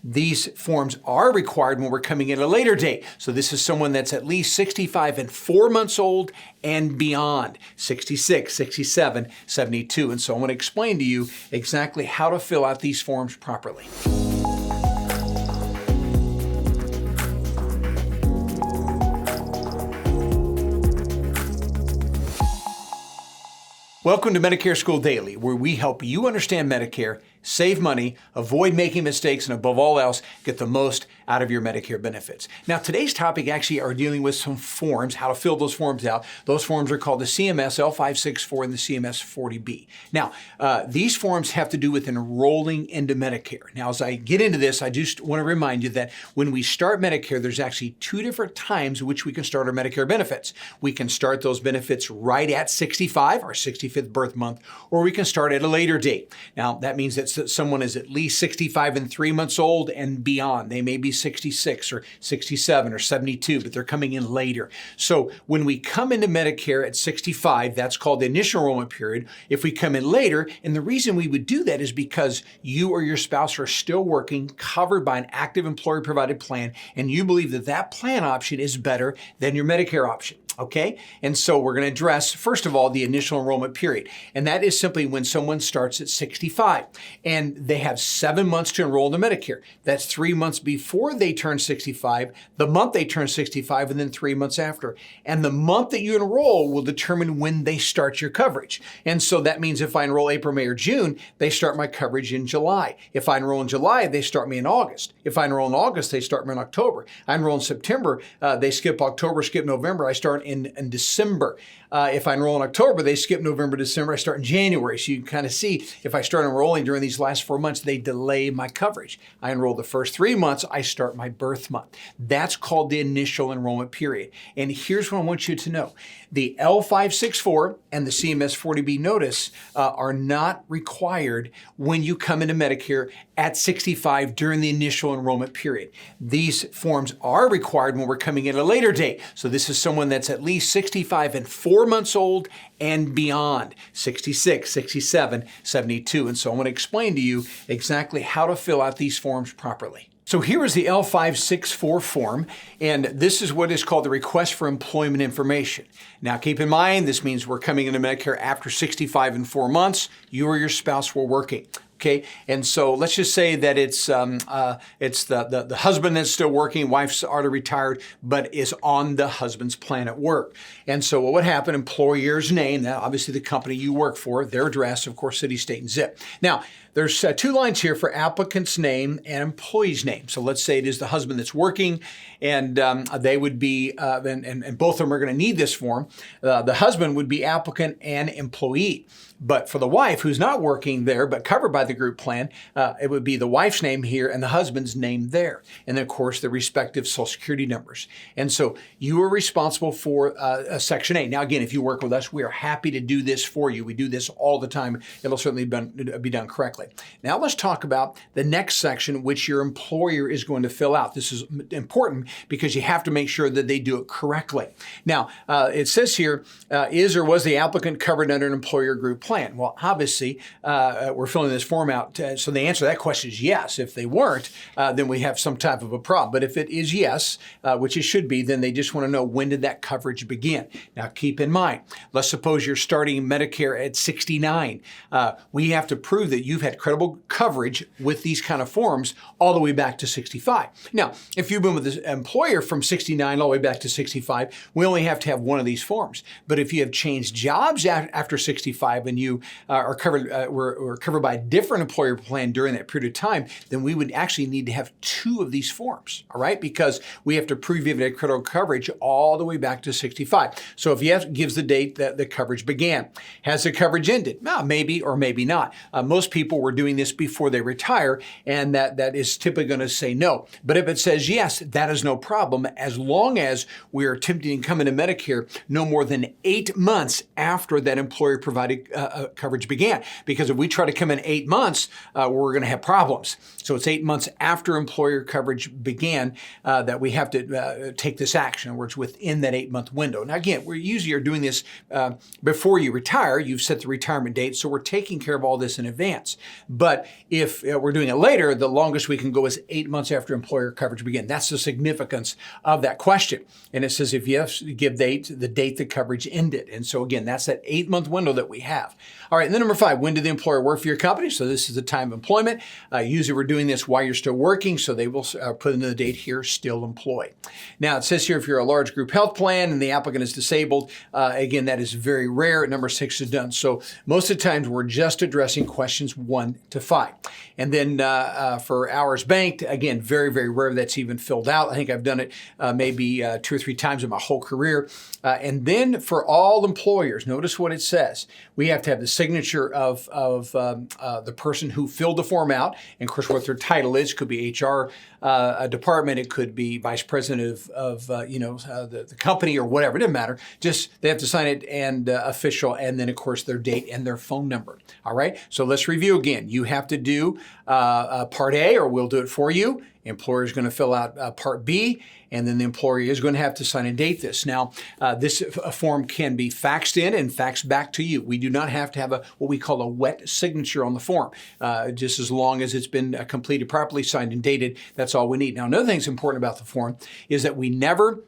these forms are required when we're coming in at a later date. So this is someone that's at least 65 and 4 months old and beyond, 66, 67, 72. And so I want to explain to you exactly how to fill out these forms properly. Welcome to Medicare School Daily, where we help you understand Medicare, save money, avoid making mistakes, and above all else, get the most out of your Medicare benefits. Now, today's topic actually are dealing with some forms, how to fill those forms out. Those forms are called the CMS-L564 and the CMS-40B. Now, these forms have to do with enrolling into Medicare. Now, as I get into this, I just want to remind you that when we start Medicare, there's actually two different times in which we can start our Medicare benefits. We can start those benefits right at 65, our 65th birth month, or we can start at a later date. Now, that means that someone is at least 65 and 3 months old and beyond. They may be 66 or 67 or 72, but they're coming in later. So when we come into Medicare at 65, that's called the Initial Enrollment Period. If we come in later, and the reason we would do that is because you or your spouse are still working, covered by an active employer-provided plan, and you believe that that plan option is better than your Medicare option. Okay? And so we're going to address, first of all, the initial enrollment period. And that is simply when someone starts at 65 and they have 7 months to enroll in Medicare. That's 3 months before they turn 65, the month they turn 65, and then 3 months after. And the month that you enroll will determine when they start your coverage. And so that means if I enroll April, May, or June, they start my coverage in July. If I enroll in July, they start me in August. If I enroll in August, they start me in October. I enroll in September, they skip October, skip November, I start in December. If I enroll in October, they skip November, December, I start in January. So you can kind of see if I start enrolling during these last 4 months, they delay my coverage. I enroll the first 3 months, I start my birth month. That's called the initial enrollment period. And here's what I want you to know. The L564 and the CMS-40B notice are not required when you come into Medicare at 65 during the initial enrollment period. These forms are required when we're coming in at a later date. So this is someone that's at least 65 and 4 months old and beyond, 66, 67, 72. And so I want to explain to you exactly how to fill out these forms properly. So here is the L564 form, and this is what is called the Request for Employment Information. Now keep in mind, this means we're coming into Medicare after 65 and 4 months, you or your spouse were working. Okay, and so let's just say that it's the husband that's still working, wife's already retired, but is on the husband's plan at work. And so what would happen? Employer's name, now obviously the company you work for, their address, of course, city, state, and zip. Now there's 2 lines here for applicant's name and employee's name. So let's say it is the husband that's working, and they would be, and both of them are going to need this form. The husband would be applicant and employee. But for the wife who's not working there but covered by the group plan, it would be the wife's name here and the husband's name there. And then, of course, the respective Social Security numbers. And so you are responsible for Section 8. Now, again, if you work with us, we are happy to do this for you. We do this all the time. It'll certainly be done correctly. Now, let's talk about the next section, which your employer is going to fill out. This is important because you have to make sure that they do it correctly. Now, it says here, is or was the applicant covered under an employer group plan? Well, obviously, we're filling this form out. So the answer to that question is yes. If they weren't, then we have some type of a problem. But if it is yes, which it should be, then they just want to know, when did that coverage begin? Now, keep in mind, let's suppose you're starting Medicare at 69. We have to prove that you've had credible coverage with these kind of forms all the way back to 65. Now, if you've been with the employer from 69 all the way back to 65, we only have to have one of these forms. But if you have changed jobs after 65 and you are covered, were covered by a different employer plan during that period of time, then we would actually need to have 2 of these forms, all right? Because we have to prove you've had credible coverage all the way back to 65. So if yes, gives the date that the coverage began. Has the coverage ended? Well, maybe or maybe not. Most people were doing this before they retire, and that is typically going to say no. But if it says yes, that is no problem, as long as we are attempting to come into Medicare no more than 8 months after that employer-provided coverage began. Because if we try to come in 8 months, we're going to have problems. So it's 8 months after employer coverage began that we have to take this action, where it's within that 8-month window. Now, again, we usually are doing this before you retire. You've set the retirement date, so we're taking care of all this in advance. But if we're doing it later, the longest we can go is 8 months after employer coverage began. That's the significance of that question. And it says if yes, give the date the coverage ended. And so again, that's that 8-month window that we have. All right, and then number 5, when did the employer work for your company? So this is the time of employment. Usually we're doing this while you're still working, so they will put in the date here, still employed. Now it says here if you're a large group health plan and the applicant is disabled, again, that is very rare. Number 6 is done. So most of the times we're just addressing questions 1 to 5. And then for hours banked, again, very, very rare that's even filled out. I think I've done it maybe 2 or 3 times in my whole career. And then for all employers, notice what it says. We have to have the signature of the person who filled the form out. And of course, what their title is. Could be HR department. It could be vice president of the company or whatever. It doesn't matter. Just they have to sign it and official. And then, of course, their date and their phone number. All right. So let's review again. You have to do Part A, or we'll do it for you. Employer is going to fill out Part B, and then the employee is going to have to sign and date this. Now, this form can be faxed in and faxed back to you. We do not have to have what we call a wet signature on the form. Just as long as it's been completed properly, signed and dated, that's all we need. Now, another thing that's important about the form is that we never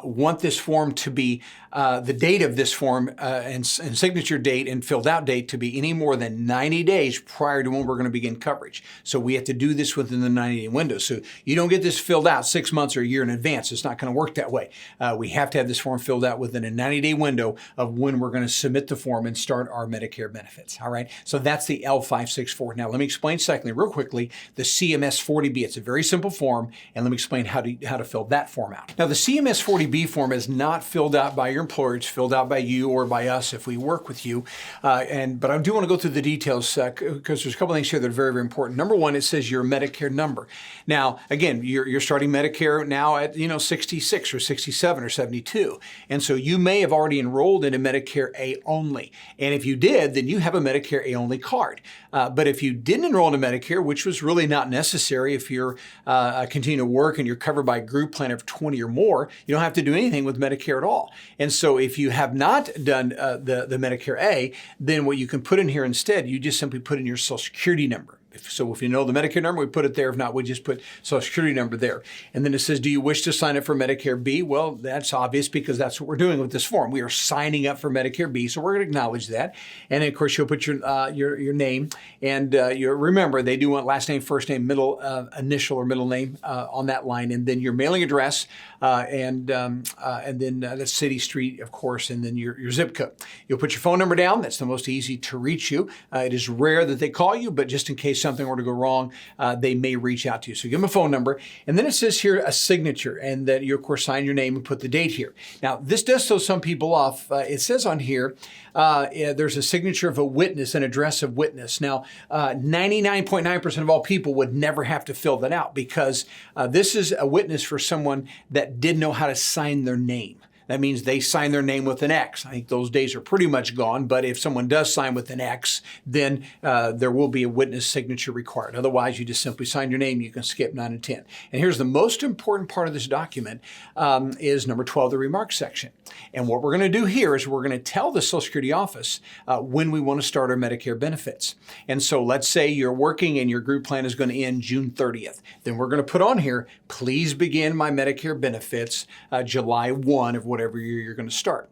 want this form to be the date of this form and signature date and filled out date to be any more than 90 days prior to when we're going to begin coverage. So we have to do this within the 90-day window. So you don't get this filled out 6 months or a year in advance. It's not going to work that way. We have to have this form filled out within a 90-day window of when we're going to submit the form and start our Medicare benefits. All right. So that's the L564. Now let me explain secondly, real quickly, the CMS-40B. It's a very simple form, and let me explain how to fill that form out. Now the CMS-40B form is not filled out by your employer. It's filled out by you or by us if we work with you. But I do want to go through the details because there's a couple things here that are very, very important. Number 1, it says your Medicare number. Now, again, you're starting Medicare now at 66 or 67 or 72. And so you may have already enrolled in a Medicare A only. And if you did, then you have a Medicare A only card. But if you didn't enroll in a Medicare, which was really not necessary if you're continuing to work and you're covered by a group plan of 20 or more, you don't have to do anything with Medicare at all. And so if you have not done the Medicare A, then what you can put in here instead, you just simply put in your Social Security number. So if you know the Medicare number, we put it there. If not, we just put Social Security number there. And then it says, do you wish to sign up for Medicare B? Well, that's obvious because that's what we're doing with this form. We are signing up for Medicare B, so we're going to acknowledge that. And then, of course, you'll put your name. And you remember, they do want last name, first name, middle initial or middle name on that line. And then your mailing address and then the city, street, of course, and then your zip code. You'll put your phone number down. That's the most easy to reach you. It is rare that they call you, but just in case something were to go wrong, they may reach out to you. So give them a phone number. And then it says here a signature, and that you, of course, sign your name and put the date here. Now, this does throw some people off. It says on here, there's a signature of a witness, an address of witness. Now, 99.9% of all people would never have to fill that out because this is a witness for someone that did know how to sign their name. That means they sign their name with an X. I think those days are pretty much gone, but if someone does sign with an X, then there will be a witness signature required. Otherwise, you just simply sign your name. You can skip 9 and 10. And here's the most important part of this document is number 12, the remarks section. And what we're going to do here is we're going to tell the Social Security office when we want to start our Medicare benefits. And so let's say you're working and your group plan is going to end June 30th. Then we're going to put on here, please begin my Medicare benefits July 1 of whatever year you're going to start.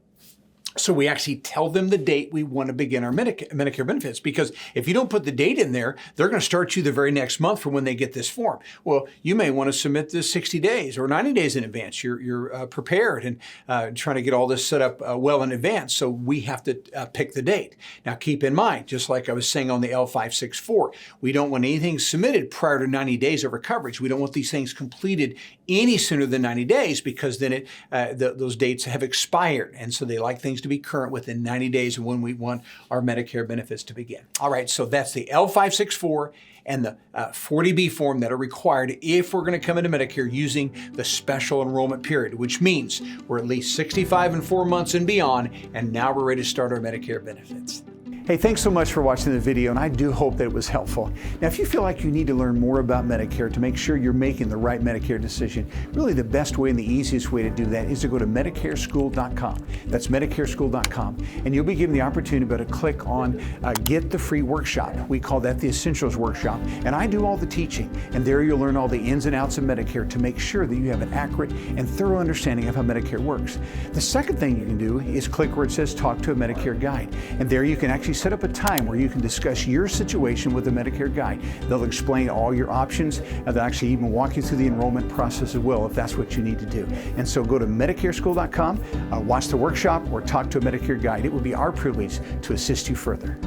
So we actually tell them the date we want to begin our Medicare benefits, because if you don't put the date in there, they're going to start you the very next month from when they get this form. Well, you may want to submit this 60 days or 90 days in advance. You're prepared and trying to get all this set up well in advance. So we have to pick the date. Now, keep in mind, just like I was saying on the L564, we don't want anything submitted prior to 90 days of our coverage. We don't want these things completed any sooner than 90 days because then those dates have expired. And so they like things to be current within 90 days of when we want our Medicare benefits to begin. All right, so that's the L564 and the 40B form that are required if we're going to come into Medicare using the Special Enrollment Period, which means we're at least 65 and 4 months and beyond, and now we're ready to start our Medicare benefits. Hey, thanks so much for watching the video, and I do hope that it was helpful. Now, if you feel like you need to learn more about Medicare to make sure you're making the right Medicare decision, really the best way and the easiest way to do that is to go to MedicareSchool.com. That's MedicareSchool.com, and you'll be given the opportunity to click on Get the Free Workshop. We call that the Essentials Workshop, and I do all the teaching, and there you'll learn all the ins and outs of Medicare to make sure that you have an accurate and thorough understanding of how Medicare works. The second thing you can do is click where it says Talk to a Medicare Guide, and there you can actually set up a time where you can discuss your situation with the Medicare Guide. They'll explain all your options, and they'll actually even walk you through the enrollment process as well if that's what you need to do. And so go to MedicareSchool.com, watch the workshop, or talk to a Medicare Guide. It would be our privilege to assist you further.